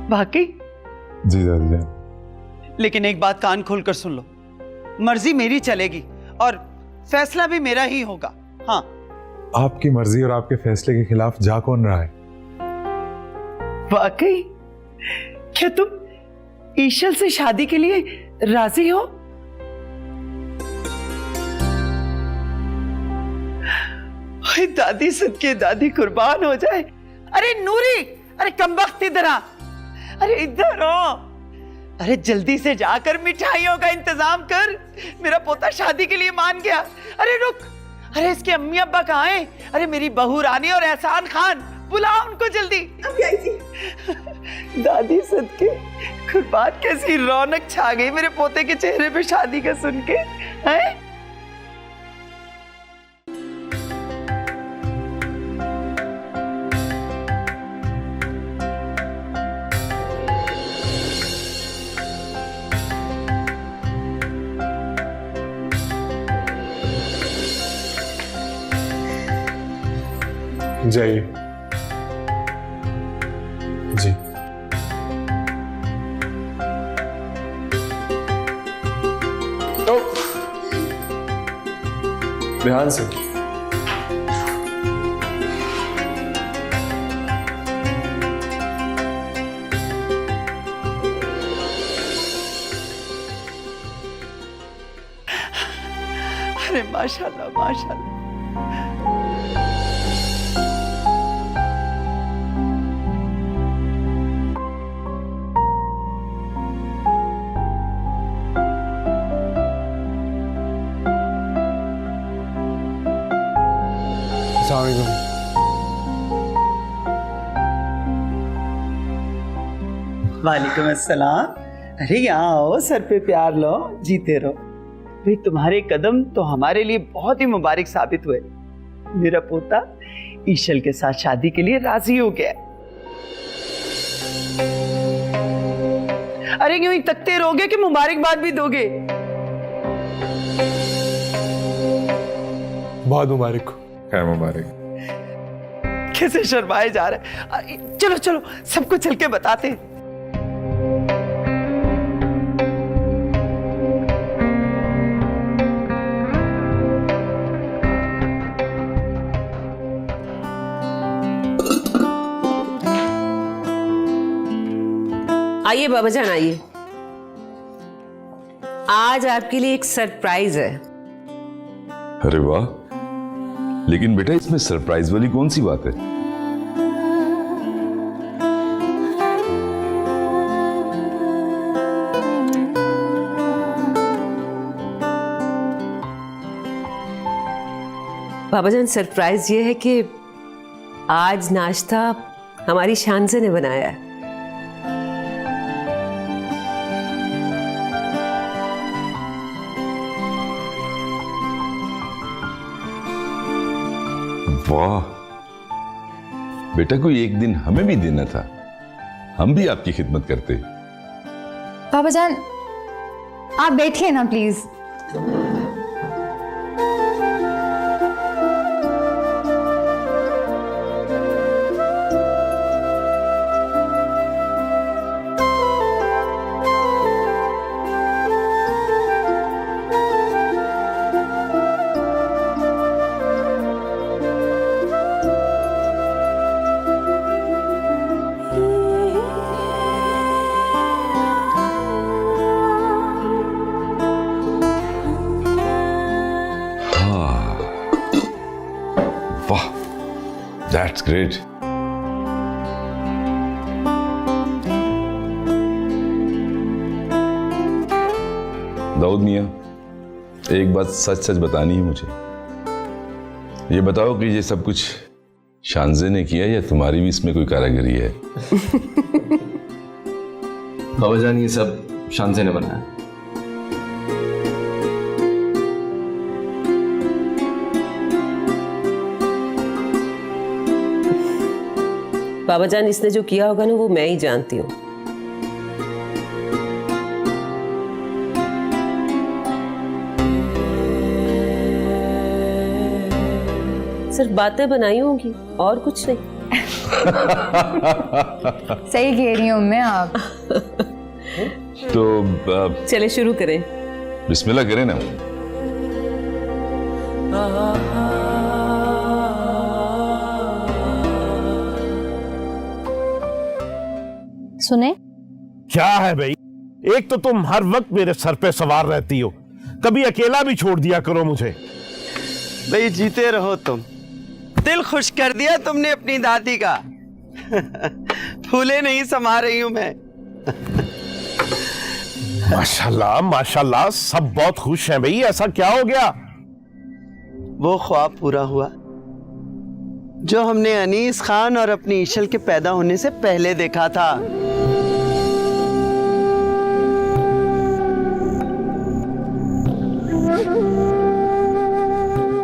वाकई? जी दादी जान। लेकिन एक बात कान खोलकर सुन लो, मर्जी मेरी चलेगी और फैसला भी मेरा ही होगा। हाँ, आपकी मर्जी और आपके फैसले के खिलाफ जा कौन रहा है? वाकई? क्या तुम ईशल से शादी के लिए राजी हो? ओए दादी सदके दादी कुर्बान हो जाए। अरे नूरी, अरे कमबख्त इधर आ, अरे इधर आओ। अरे जल्दी से जाकर मिठाइयों का इंतजाम कर, मेरा पोता शादी के लिए मान गया। अरे रुक, अरे इसके अम्मी अब्बा कहाँ हैं? अरे मेरी बहू रानी और एहसान खान, बुलाओ उनको जल्दी। अभी आई थी। दादी सदके कुर्बान, कैसी रौनक छा गई मेरे पोते के चेहरे पे शादी का सुन के। हैं? जाइए। जी तो ध्यान से। अरे माशाल्लाह माशाल्लाह। वालेकुम अस्सलाम। अरे यहाँ आओ, सर पे प्यार लो, जीते रहो। भाई तुम्हारे कदम तो हमारे लिए बहुत ही मुबारक साबित हुए। मेरा पोता ईशल के साथ शादी के लिए राजी हो गया। अरे यूं ही तकते रहोगे कि मुबारकबाद भी दोगे? बहुत मुबारक। खैर मुबारक। कैसे शर्माए जा रहे हैं। चलो चलो सबको चल के बताते हैं। आइए बाबा जान, आइए। आज आपके लिए एक सरप्राइज है। अरे वाह, लेकिन बेटा इसमें सरप्राइज वाली कौन सी बात है? बाबा जान, सरप्राइज ये है कि आज नाश्ता हमारी शानज़े ने बनाया है। वाह बेटा, कोई एक दिन हमें भी देना था, हम भी आपकी खिदमत करते। पापा जान आप बैठिए ना प्लीज। That's great. दाऊद मियां, एक बात सच सच बतानी है मुझे। ये बताओ कि ये सब कुछ शानज़े ने किया या तुम्हारी भी इसमें कोई कारीगरी है? बाबा जान ये सब शानज़े ने बनाया। बाबा जान इसने जो किया होगा ना वो मैं ही जानती हूँ। सिर्फ बातें बनाई होंगी और कुछ नहीं। सही कह रही हूँ मैं आप। तो चले शुरू करें। बिस्मिल्लाह करें ना। सुने? क्या है भाई, एक तो तुम हर वक्त मेरे सर पे सवार रहती हो, कभी अकेला भी छोड़ दिया करो मुझे। भाई जीते रहो तुम। दिल खुश कर दिया तुमने अपनी दादी का। फूले नहीं समा रही हूं मैं। माशाल्लाह माशाल्लाह, सब बहुत खुश हैं भाई, ऐसा क्या हो गया? वो ख्वाब पूरा हुआ जो हमने अनीस खान और अपनी ईशल के पैदा होने से पहले देखा था।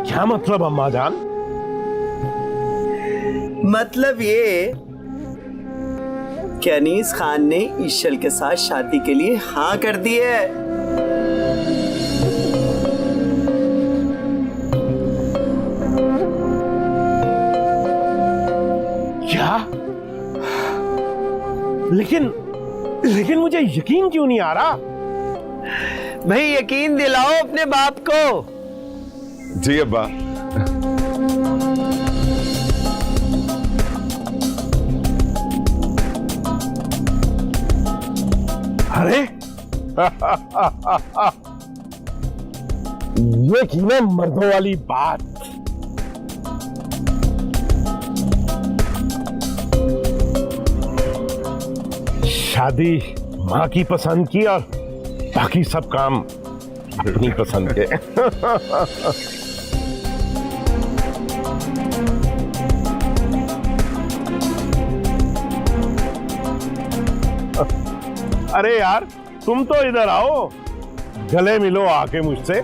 क्या मतलब अम्मा जान? मतलब ये कि अनीस खान ने ईशल के साथ शादी के लिए हाँ कर दी है। क्या? लेकिन मुझे यकीन क्यों नहीं आ रहा? भाई यकीन दिलाओ अपने बाप को। जी अब्बा। अरे ये की ना मर्दों वाली बात। शादी माँ की पसंद की और बाकी सब काम अपनी पसंद के। अरे यार तुम तो इधर आओ, गले मिलो आके मुझसे।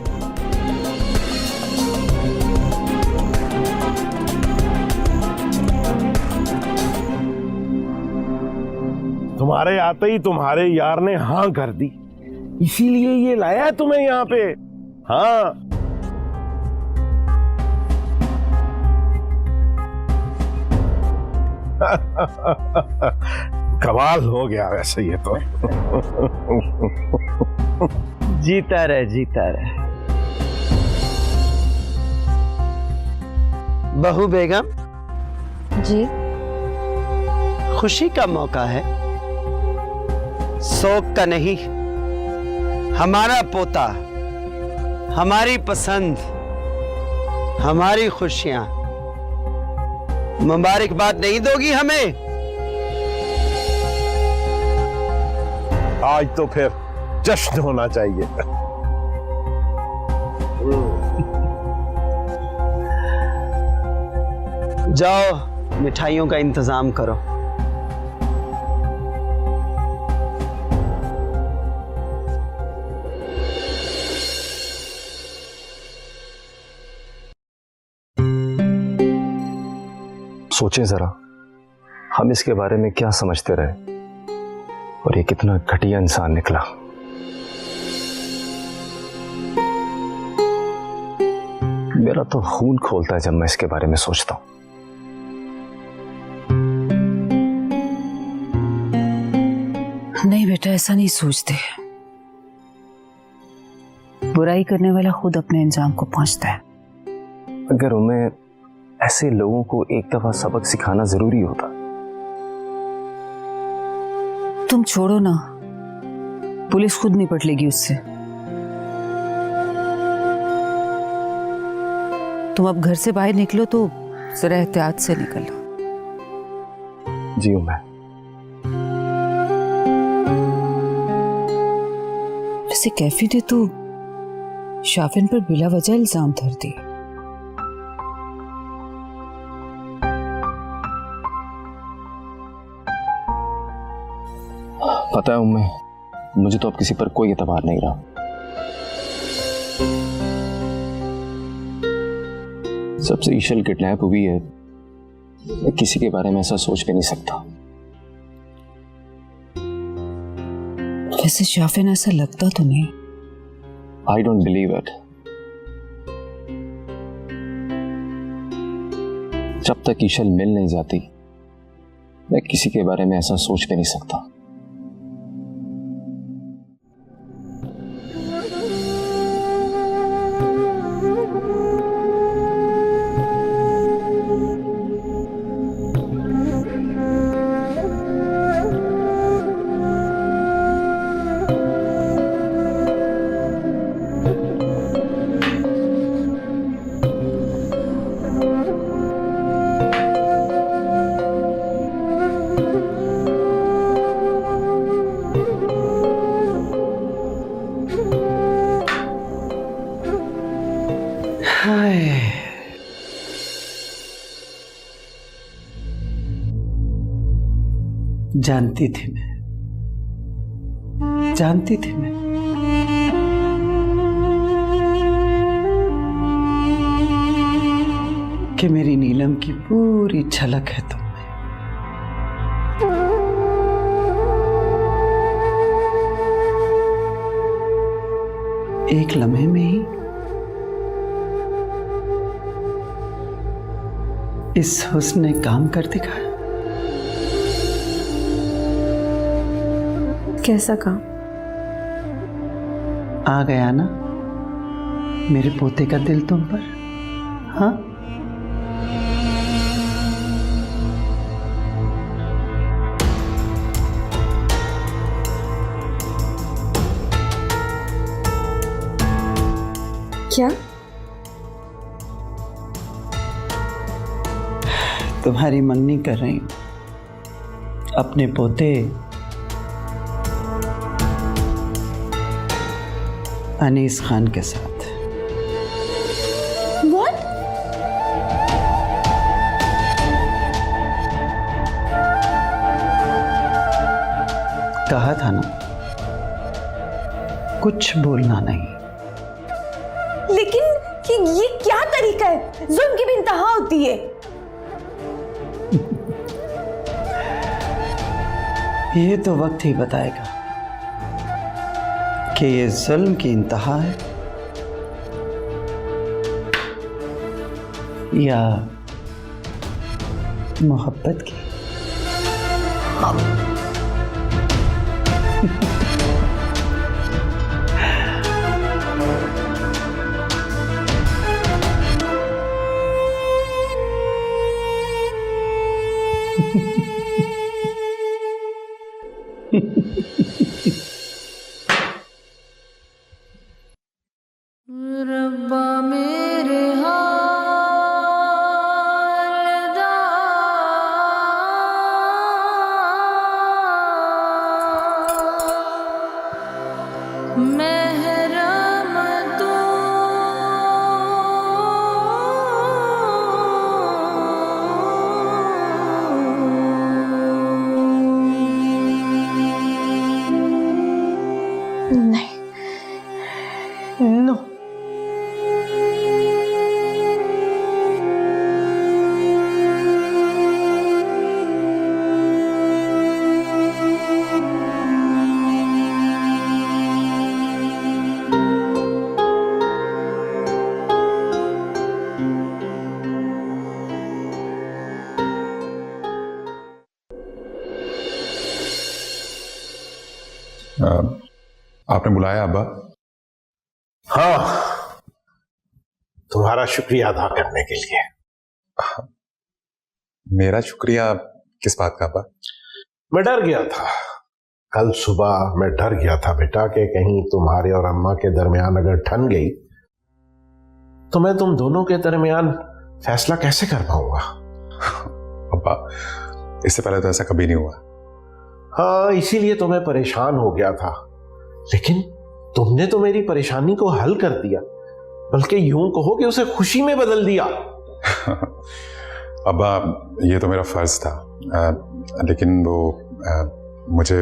तुम्हारे आते ही तुम्हारे यार ने हाँ कर दी, इसीलिए ये लाया है तुम्हें यहाँ पे। हाँ कमाल हो गया वैसे ये तो। जीता रहे जीता रहे। बहू बेगम जी। खुशी का मौका है, शोक का नहीं। हमारा पोता, हमारी पसंद, हमारी खुशियां। मुबारकबाद नहीं दोगी हमें? आज तो फिर जश्न होना चाहिए। जाओ मिठाइयों का इंतजाम करो। सोचें जरा, हम इसके बारे में क्या समझते रहे और ये कितना घटिया इंसान निकला। मेरा तो खून खोलता है जब मैं इसके बारे में सोचता हूं। नहीं बेटा, ऐसा नहीं सोचते। बुराई करने वाला खुद अपने अंजाम को पहुंचता है। अगर उन्हें ऐसे लोगों को एक दफा सबक सिखाना जरूरी होता। तुम छोड़ो ना, पुलिस खुद निपट लेगी उससे। तुम अब घर से बाहर निकलो तो जरा एहतियात से निकलो। जी मैं। वैसे कैफी ने तो शाफिन पर बिला वजह इल्जाम धर दिए। पता है उम्मे, मुझे तो अब किसी पर कोई एतबार नहीं रहा। सबसे ईशल किडनैप हुई है, मैं किसी के बारे में ऐसा सोच भी नहीं सकता। वैसे शाफिन ऐसा लगता तो नहीं। I don't believe it. जब तक ईशल मिल नहीं जाती मैं किसी के बारे में ऐसा सोच भी नहीं सकता। हाय, जानती थी मैं कि मेरी नीलम की पूरी झलक है तुम में। एक लम्हे में ही इस हुस्न ने काम कर दिखाया। कैसा काम? आ गया ना मेरे पोते का दिल तुम पर। हाँ, क्या? तुम्हारी मंगनी कर रही हूं अपने पोते अनीस खान के साथ। What? कहा था ना कुछ बोलना नहीं। लेकिन ये क्या तरीका है? जुल्म की भी इंतहा होती है। ये तो वक्त ही बताएगा कि ये जुल्म की इंतहा है या मोहब्बत की। रब्बा मेरे महरम तू नहीं, नो। आपने बुलाया अब्बा? हाँ, तुम्हारा शुक्रिया अदा करने के लिए। मेरा शुक्रिया किस बात का अब्बा? मैं डर गया था, कल सुबह मैं डर गया था बेटा कि कहीं तुम्हारे और अम्मा के दरमियान अगर ठन गई तो मैं तुम दोनों के दरमियान फैसला कैसे कर पाऊंगा। अब्बा, इससे पहले तो ऐसा कभी नहीं हुआ। हाँ, इसीलिए तो मैं परेशान हो गया था, लेकिन तुमने तो मेरी परेशानी को हल कर दिया, बल्कि यूं कहो कि उसे खुशी में बदल दिया। अब्बा, ये तो मेरा फर्ज था, लेकिन वो मुझे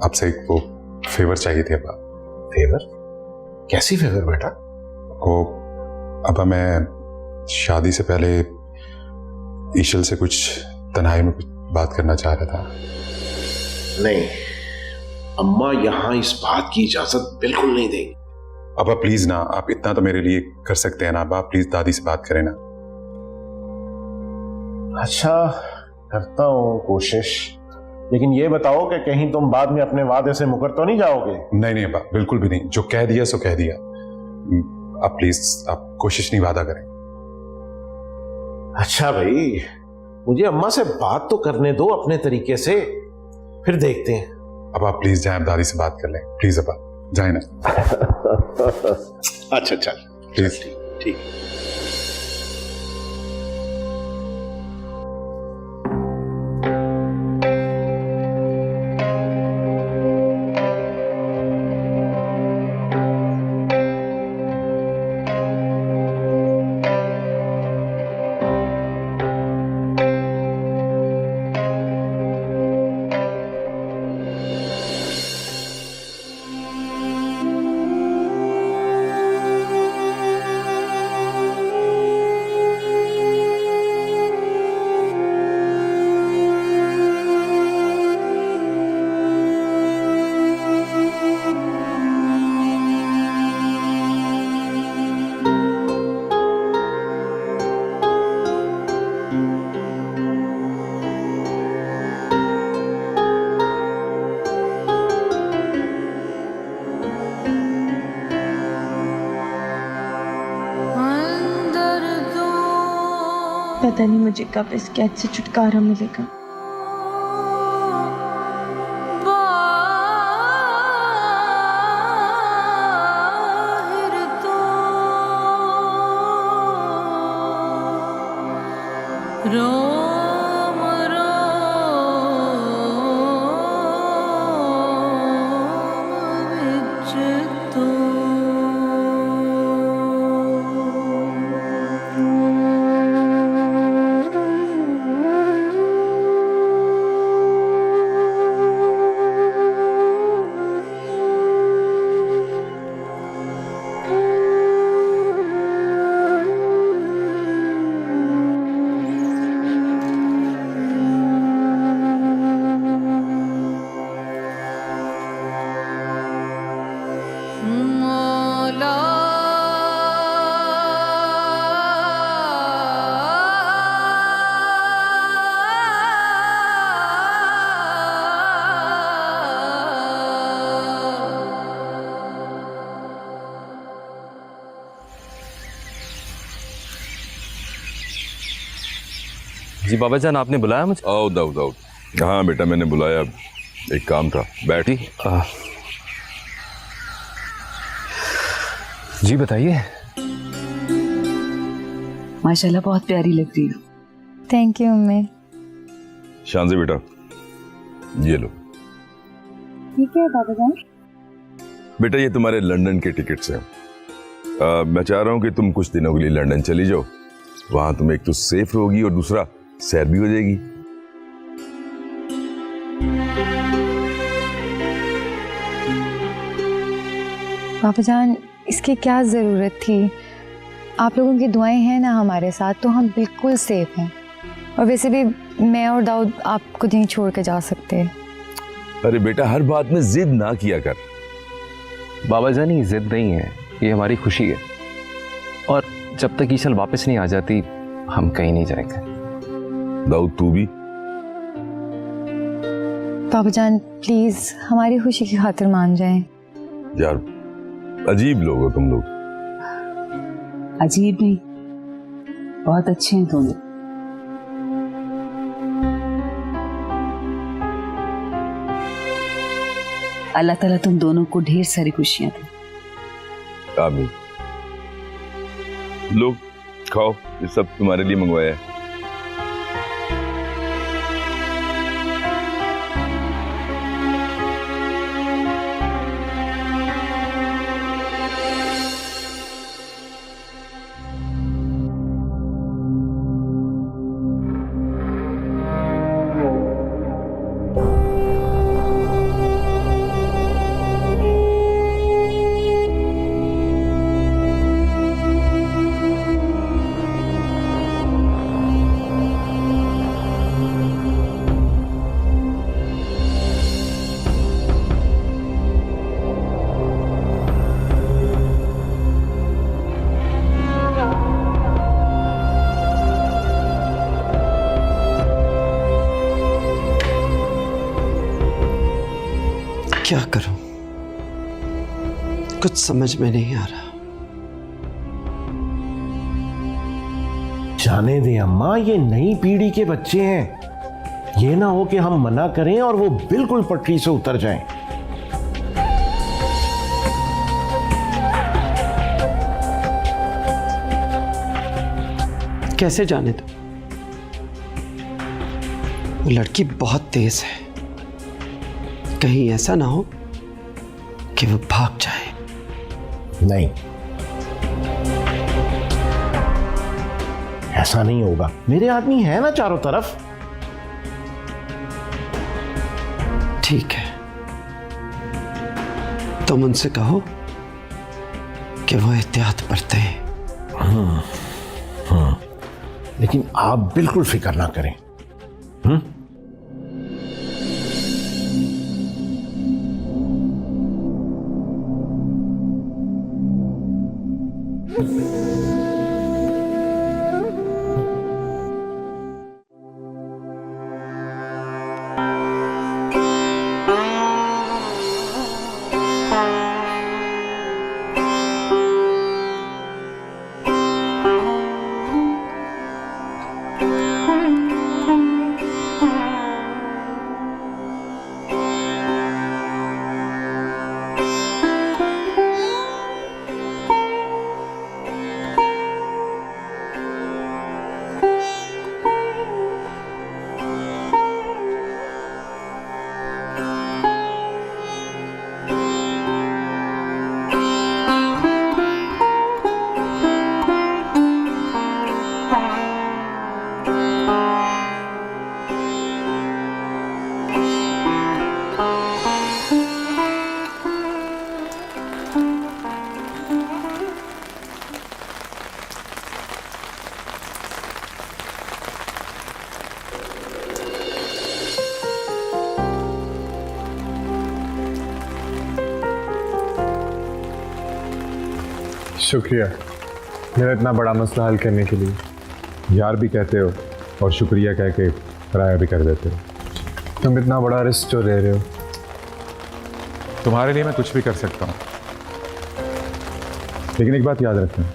आपसे एक वो फेवर चाहिए थी अब्बा। फेवर? कैसी फेवर बेटा? वो अब्बा, मैं शादी से पहले ईशल से कुछ तन्हाई में कुछ बात करना चाह रहा था। नहीं, अम्मा यहां इस बात की इजाजत बिल्कुल नहीं देगी। अब्बा प्लीज ना, आप इतना तो मेरे लिए कर सकते हैं ना अब्बा, प्लीज दादी से बात करें ना। अच्छा, करता हूँ कोशिश, लेकिन ये बताओ कि कहीं तुम बाद में अपने वादे से मुकर तो नहीं जाओगे? नहीं नहीं अब्बा, बिल्कुल भी नहीं। जो कह दिया सो कह दिया। आप प्लीज, आप कोशिश नहीं, वादा करें। अच्छा भाई, मुझे अम्मा से बात तो करने दो अपने तरीके से, फिर देखते हैं। अब आप प्लीज जाएं, दादी से बात कर लें प्लीज। अब्बा जाए ना। अच्छा चल प्लीज। ठीक। पता नहीं मुझे कब इस कैद से छुटकारा मिलेगा। रोम रोम विच तू मौला जी बाबा जान, आपने बुलाया मुझे? आओ दाऊद दाऊद। हाँ बेटा, मैंने बुलाया, एक काम था। बैठ। जी बताइए। माशाल्लाह बहुत प्यारी लग रही हो। Thank you mummy. शांति बेटा, ये लो। ठीक है बाबा जान। बेटा ये तुम्हारे लंदन के टिकट्स हैं। मैं चाह रहा हूँ कि तुम कुछ दिनों के लिए लंदन चली जाओ। वहां तुम एक तो सेफ होगी और दूसरा सैर भी हो जाएगी। बाबा जान, इसकी क्या ज़रूरत थी? आप लोगों की दुआएं हैं ना हमारे साथ, तो हम बिल्कुल सेफ हैं। और वैसे भी मैं और दाऊद आपको नहीं छोड़ के जा सकते। अरे बेटा, हर बात में जिद ना किया कर। बाबा जान ये जिद नहीं है, ये हमारी खुशी है। और जब तक ईशल वापस नहीं आ जाती हम कहीं नहीं जाएंगे। दाऊद तू भी। बाबा जान प्लीज हमारी खुशी की खातिर मान जाएं। यार अजीब लोग हो तुम लोग। अजीब नहीं, बहुत अच्छे हैं दोनों। अल्लाह ताला तुम दोनों को ढेर सारी खुशियां दे। आमीन। लो खाओ, ये सब तुम्हारे लिए मंगवाया है। क्या करूं, कुछ समझ में नहीं आ रहा। जाने दे अम्मा, ये नई पीढ़ी के बच्चे हैं। ये ना हो कि हम मना करें और वो बिल्कुल पटरी से उतर जाएं। कैसे जाने दो? वो लड़की बहुत तेज है, कहीं ऐसा ना हो कि वो भाग जाए। नहीं, ऐसा नहीं होगा। मेरे आदमी है ना चारों तरफ। ठीक है, तुम उनसे कहो कि वो एहतियात बरतें। लेकिन आप बिल्कुल फिक्र ना करें। शुक्रिया मेरा इतना बड़ा मसला हल करने के लिए। यार भी कहते हो और शुक्रिया कह के पराया भी कर देते हो। तुम इतना बड़ा रिस्क जो ले रहे हो। तुम्हारे लिए मैं कुछ भी कर सकता हूँ, लेकिन एक बात याद रखना,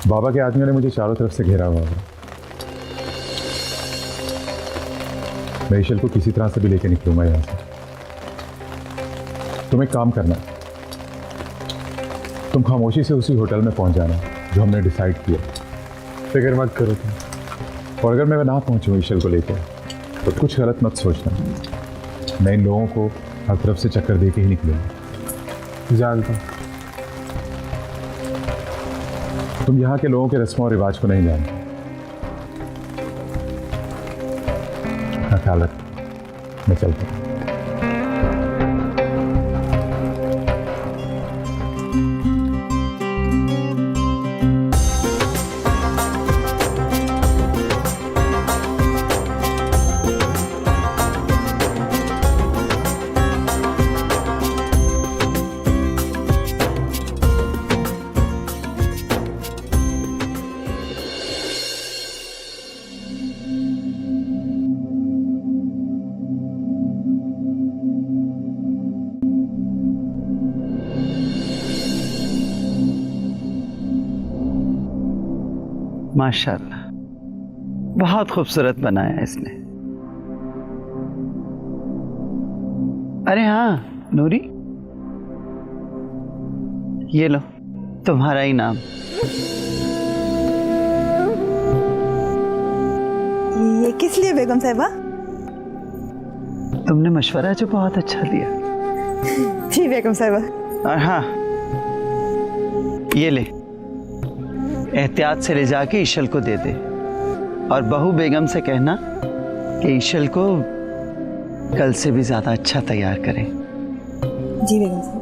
बाबा के आदमियों ने मुझे चारों तरफ से घेरा हुआ है। मैं ईशल को किसी तरह से भी लेके निकलूंगा यहाँ से। तुम एक काम करना, तुम खामोशी से उसी होटल में पहुंच जाना जो हमने डिसाइड किया। फिक्र मत करो तुम। और अगर मैं ना पहुंचूं ईशल को लेकर तो कुछ गलत मत सोचना। मैं इन लोगों को हर तरफ से चक्कर दे के ही निकलूंगा। जानता हूं। तुम यहाँ के लोगों के रस्मों और रिवाज को नहीं जानते। अपना ख्याल रखो, मैं चलता हूँ। माशाल्लाह, बहुत खूबसूरत बनाया इसने। अरे हाँ नूरी, ये लो तुम्हारा इनाम। ये किस लिए बेगम साहिबा? तुमने मशवरा जो बहुत अच्छा दिया। जी बेगम साहिबा। और हाँ, ये ले, एहतियात से ले जाके ईशल को दे दे और बहू बेगम से कहना कि ईशल को कल से भी ज्यादा अच्छा तैयार करें। जी बेगम साहिबा।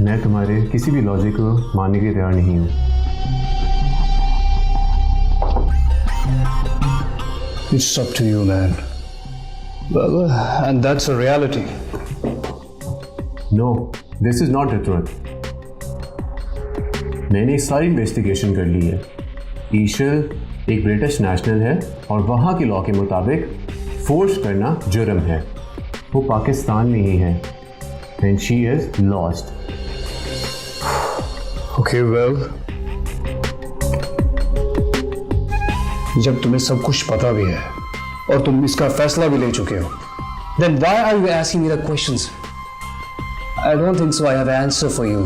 मैं तुम्हारे किसी भी लॉजिक को मानने के तैयार नहीं हूँ। It's up to you, man. And that's a reality. No, this is not the truth. मैंने सारी इन्वेस्टिगेशन कर ली है। ईशल एक ब्रिटिश नेशनल है और वहाँ के लॉ के मुताबिक फोर्स करना जुर्म है। वो पाकिस्तान में ही है and she is lost. Okay well, जब तुम्हें सब कुछ पता भी है और तुम इसका फैसला भी ले चुके हो, then why are you asking me the questions? I don't think so I have an answer for you.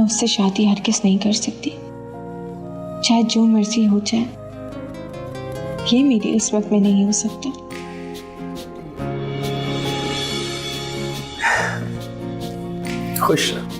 उससे शादी हरगिज़ नहीं कर सकती, चाहे जो मर्जी हो जाए। ये मेरी किस्मत में नहीं हो सकता। खुश रहो।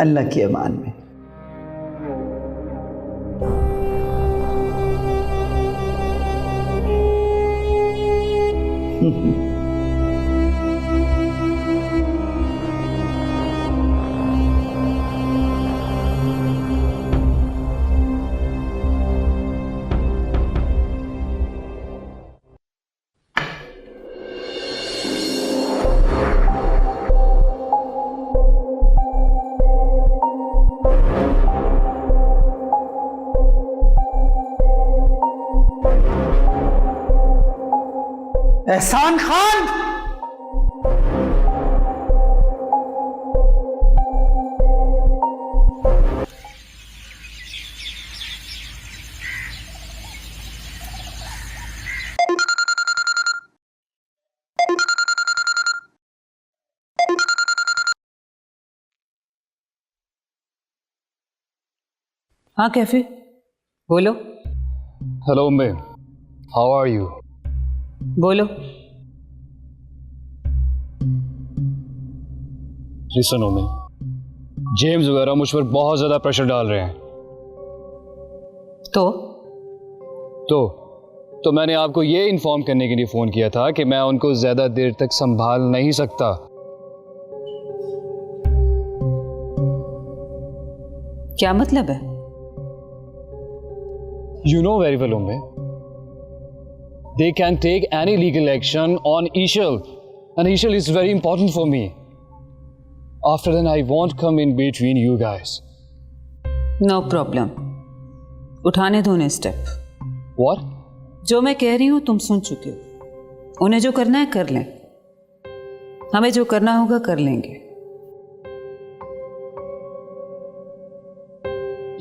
अल्लाह की अमान में। एहसान खान, हाँ कैफे, बोलो। Hello Ambe, how are you? बोलो। लिसन अम्बे, जेम्स वगैरह मुझ पर बहुत ज्यादा प्रेशर डाल रहे हैं। तो मैंने आपको ये इन्फॉर्म करने के लिए फोन किया था कि मैं उनको ज्यादा देर तक संभाल नहीं सकता। क्या मतलब है? You know very well, Umbe. They can take any legal action on Ishal, and Ishal is very important for me. After then, I won't come in between you guys. No problem. उठाने दो उन्हें step. What? जो मैं कह रही हूँ तुम सुन चुके हो। उन्हें जो करना है कर लें, हमें जो करना होगा कर लेंगे।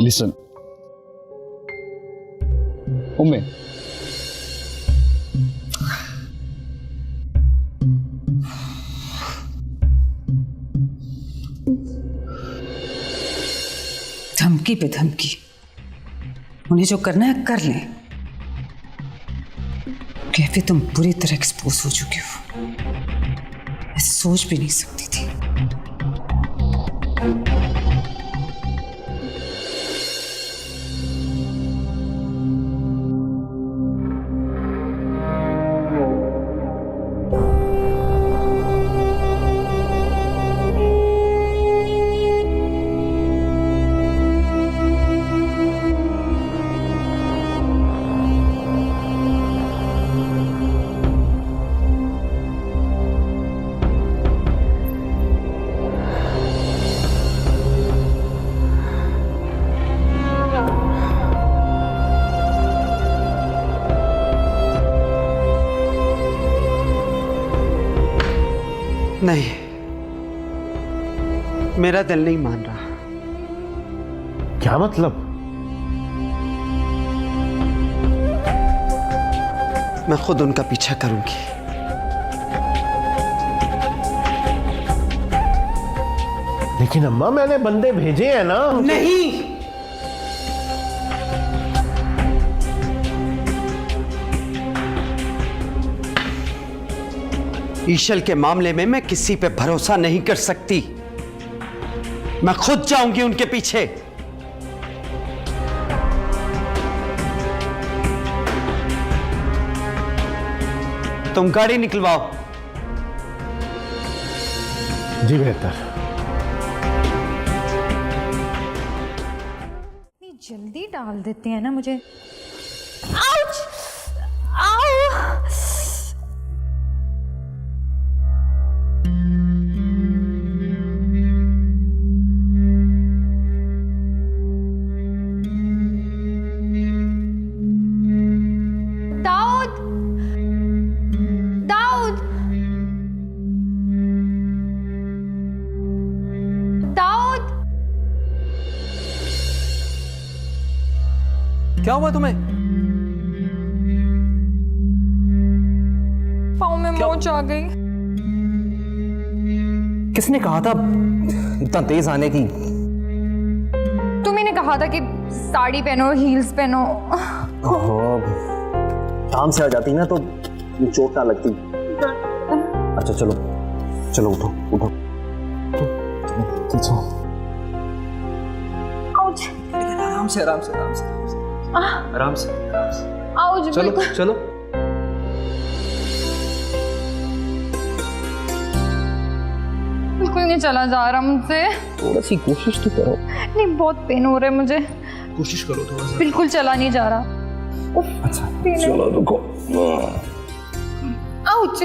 Listen. उम्मे, धमकी पे धमकी, उन्हें जो करना है कर लें। कैफे तुम पूरी तरह एक्सपोज हो चुके हो, मैं सोच भी नहीं सकती थी। नहीं, मेरा दिल नहीं मान रहा। क्या मतलब? मैं खुद उनका पीछा करूंगी। लेकिन अम्मा, मैंने बंदे भेजे हैं ना। नहीं, ईशल के मामले में मैं किसी पे भरोसा नहीं कर सकती। मैं खुद जाऊंगी उनके पीछे। तुम गाड़ी निकलवाओ। जी बेहतर। जल्दी डाल देते हैं ना मुझे। आउच! आउ! दाऊद! दाऊद! दाऊद! क्या हुआ तुम्हें? पाँव में मोच आ गई। किसने कहा था इतना तेज आने की? तुम्ही ने कहा था कि साड़ी पहनो और हील्स पहनो। काम से आ जाती ना तो चोट ना लगती। अच्छा चलो चलो, उठो उठो। आउच! आराम से आराम से आराम से आराम से आराम से। आउच! चलो बिल्कुल। चलो। बिल्कुल नहीं चला जा रहा मुझसे। थोड़ा सी कोशिश तो करो। नहीं, बहुत पेन हो रहा है मुझे। कोशिश करो थोड़ा सा। बिल्कुल चला नहीं जा रहा। अच्छा पेन है। चलो रुको। आउच!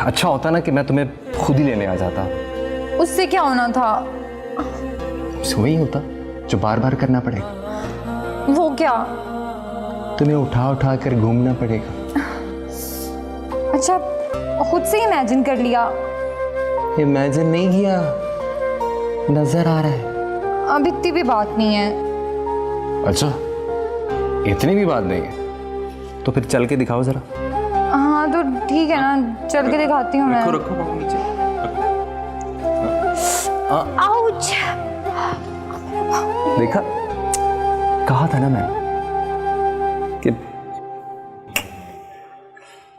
अच्छा होता ना कि मैं तुम्हें खुद ही लेने आ जाता। उससे क्या होना था? वही होता जो बार बार करना पड़ेगा। वो क्या? तुम्हें उठा उठा कर घूमना पड़ेगा। अच्छा, खुद से इमेजिन कर लिया? इमेजिन नहीं किया, नजर आ रहा है। अब इतनी भी बात नहीं है। अच्छा, इतनी भी बात नहीं है तो फिर चल के दिखाओ जरा। हाँ तो ठीक है ना, चल के दिखाती हूँ मैं। रखो रखो नीचे। आउच! देखा, कहा था ना मैं कि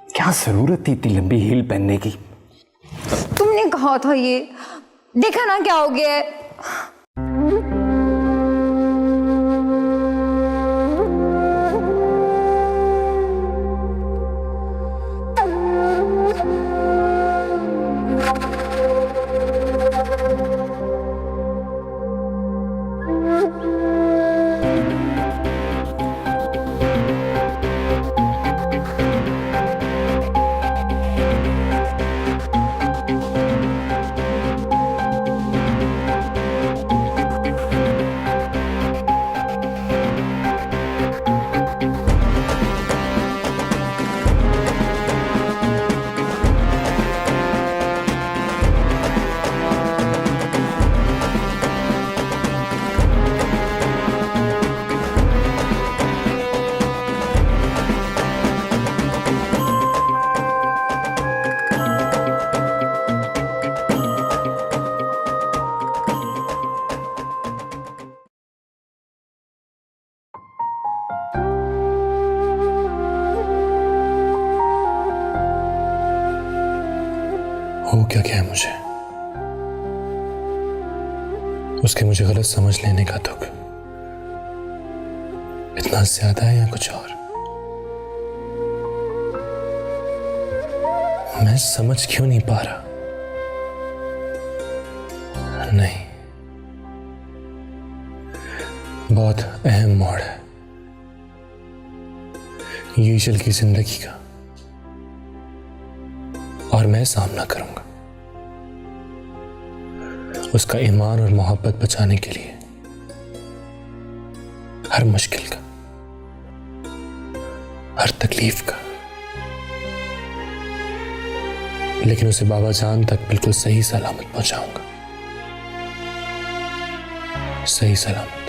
क्या जरूरत थी इतनी लंबी हील पहनने की। तुमने कहा था ये, देखा ना क्या हो गया है। मुझे, उसके मुझे गलत समझ लेने का दुख इतना ज्यादा है या कुछ और? मैं समझ क्यों नहीं पा रहा? नहीं, बहुत अहम मोड़ है ये ईशल की जिंदगी का, और मैं सामना करूंगा उसका ईमान और मोहब्बत बचाने के लिए हर मुश्किल का, हर तकलीफ का, लेकिन उसे बाबा जान तक बिल्कुल सही सलामत पहुंचाऊंगा, सही सलामत।